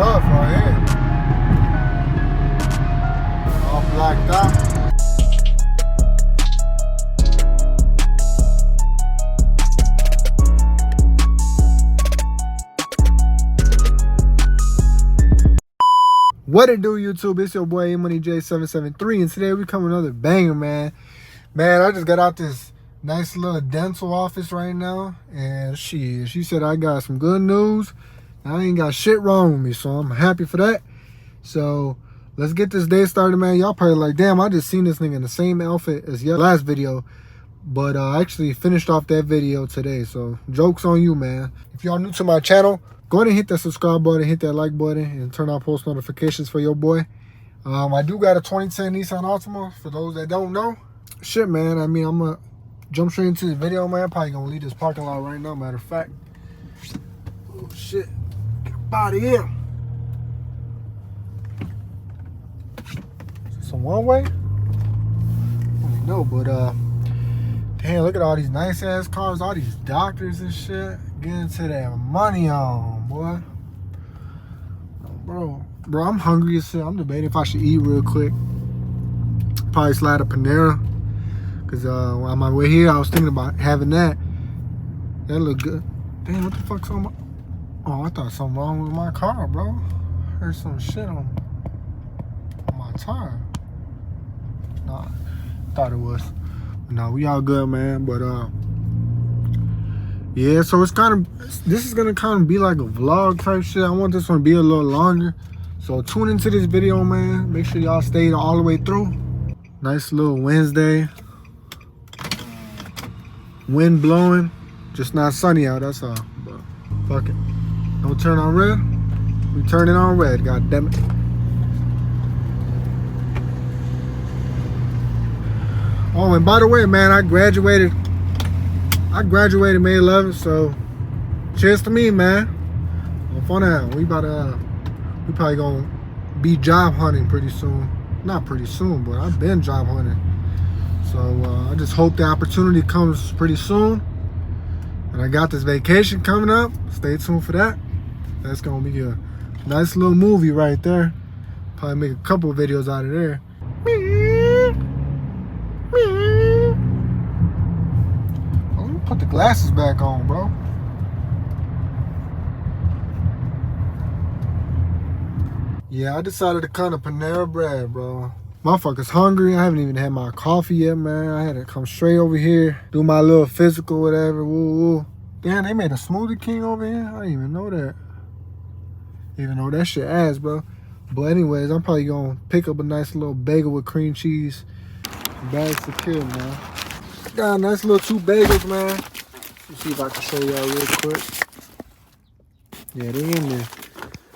tough right here. All blacked out. What it do, YouTube? It's your boy A-Money-J773, and today we come with another banger, man. Man, I just got out this nice little dental office right now, and she said I got some good news. I ain't got shit wrong with me, so I'm happy for that. So let's get this day started, man. Y'all probably like, damn, I just seen this nigga in the same outfit as your last video, but I actually finished off that video today, so joke's on you, man. If y'all new to my channel, go ahead and hit that subscribe button, hit that like button, and turn on post notifications for your boy. I do got a 2010 Nissan Altima, for those that don't know. Shit, man, I mean, I'm going to jump straight into the video, man. Probably going to leave this parking lot right now, matter of fact. Oh, shit. Get up out of here. Is this a one-way? I don't know, but, damn, look at all these nice-ass cars, all these doctors and shit. Getting to that money on, boy. Bro, I'm hungry as shit. I'm debating if I should eat real quick. Probably slide a Panera. Because on my way here, I was thinking about having that. That look good. Damn, what the fuck's on my... Oh, I thought something wrong with my car, bro. I heard some shit on my tire. Nah, thought it was. No, we all good, man. But, yeah, so it's kind of, this is gonna kind of be like a vlog type shit. I want this one to be a little longer. So tune into this video, man. Make sure y'all stay all the way through. Nice little Wednesday. Wind blowing. Just not sunny out, that's all. But fuck it. Don't turn on red. We turn it on red, god damn it. Oh, and by the way, man, I graduated May 11th, so cheers to me, man. Well, for now, we probably gonna be job hunting pretty soon. Not pretty soon, but I've been job hunting. So I just hope the opportunity comes pretty soon. And I got this vacation coming up. Stay tuned for that. That's gonna be a nice little movie right there. Probably make a couple of videos out of there. Put the glasses back on, bro. Yeah, I decided to cut a Panera bread, bro. Motherfucker's hungry. I haven't even had my coffee yet, man. I had to come straight over here, do my little physical, whatever. Woo woo. Damn, they made a Smoothie King over here. I didn't even know that. Even though that shit ass, bro. But anyways, I'm probably gonna pick up a nice little bagel with cream cheese. Bags to kill, man. Got a nice little 2 bagels, man. Let's see if I can show y'all real quick. Yeah, they in there.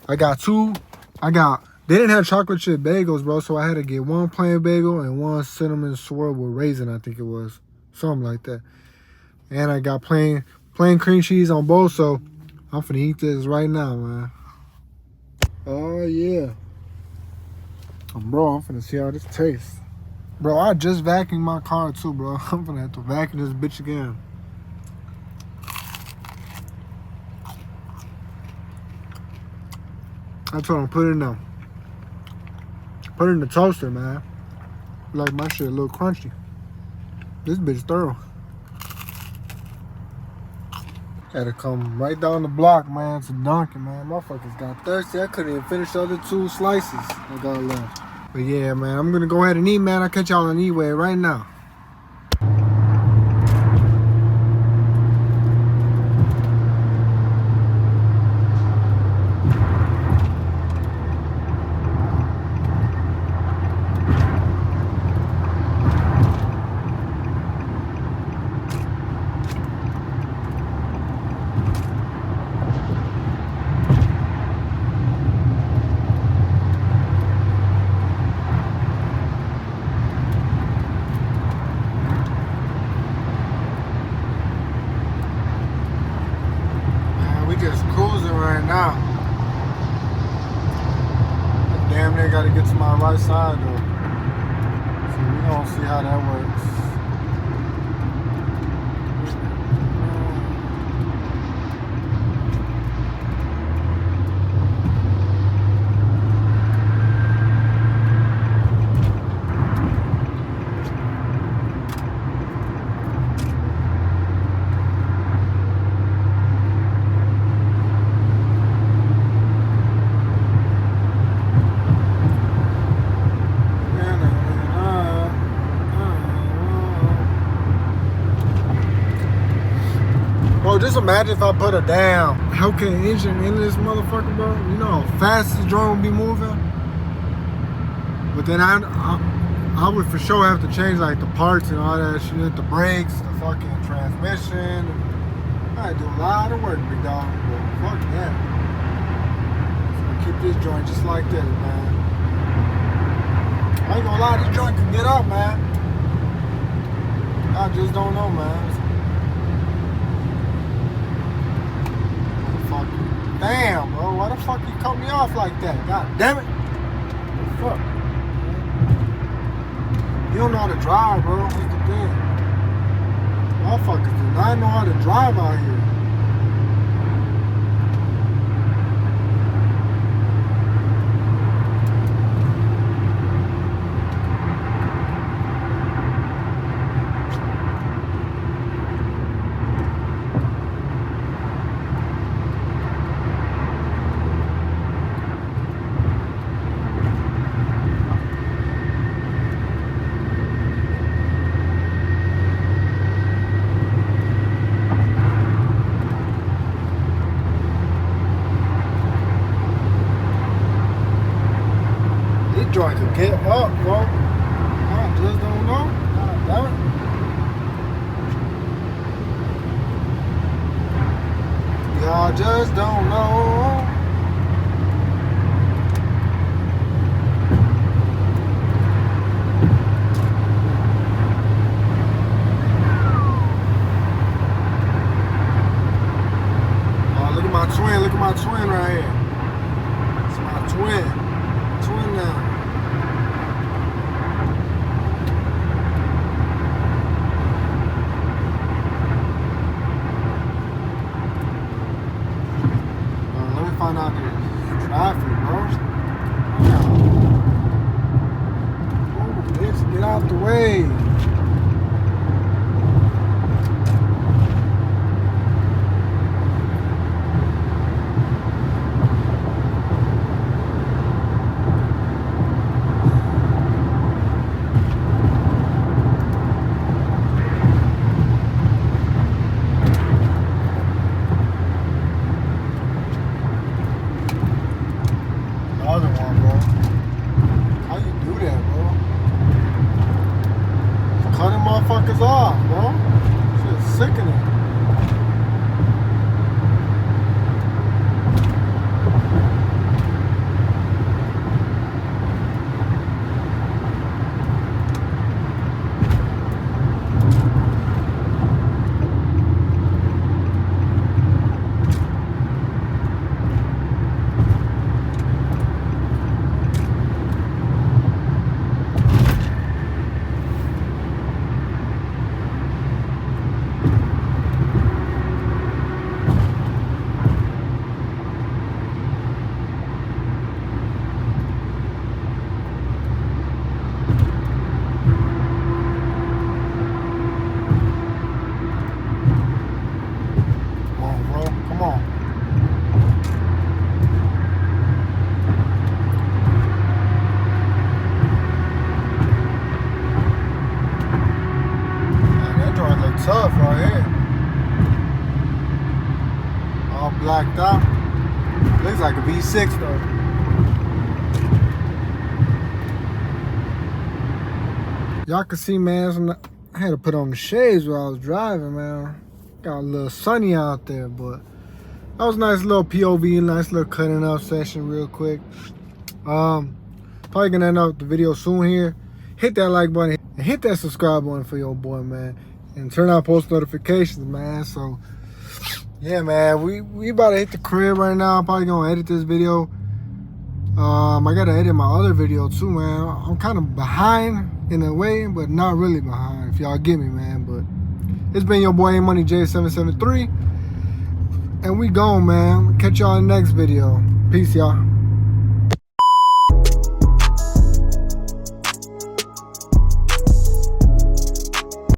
I got 2. They didn't have chocolate chip bagels, bro, so I had to get 1 plain bagel and 1 cinnamon swirl with raisin, I think it was. Something like that. And I got plain cream cheese on both, so I'm finna eat this right now, man. Oh, yeah. Bro, I'm finna see how this tastes. Bro, I just vacuumed my car too, bro. I'm gonna have to vacuum this bitch again. I told him put it in the toaster, man. Like my shit a little crunchy. This bitch thorough. Had to come right down the block, man, to Dunkin', man. Motherfuckers got thirsty. I couldn't even finish the other 2 slices I got left. But yeah, man, I'm gonna go ahead and eat, man. I'll catch y'all on E-Way right now. Now, I damn near gotta get to my right side though. So we're gonna see how that works. Just imagine if I put a damn Hellcat engine in this motherfucker, bro. You know how fast this drone would be moving? But then I would for sure have to change like the parts and all that shit, the brakes, the fucking transmission. I do a lot of work, big dog. But fuck that. So keep this joint just like this, man. I ain't gonna lie, this joint can get up, man. I just don't know, man. Damn, bro. Why the fuck you cut me off like that? God damn it. What the fuck? You don't know how to drive, bro. That's the thing. Motherfuckers do not know how to drive out here. Joint to get up, bro. I just don't know. God damn it. Y'all just don't know. Oh, look at my twin. Look at my twin right here. It's my twin. Twin now. Find out this traffic, bro. Oh, bitch, get out the way. Other one, bro. How you do that, bro? Just cutting motherfuckers off, bro. Shit's sickening. Tough right here. All blacked out. Looks like a V6 though. Y'all can see, man, I had to put on the shades while I was driving, man. Got a little sunny out there, but that was a nice little POV, nice little cutting up session real quick. Probably gonna end up the video soon here. Hit that like button and hit that subscribe button for your boy, man. And turn on post notifications, man. So yeah, man, we about to hit the crib right now. I'm probably gonna edit this video. I gotta edit my other video too, man. I'm kind of behind in a way, but not really behind, if y'all get me, man. But it's been your boy Money J773, and we gone, man. Catch y'all in the next video. Peace, y'all.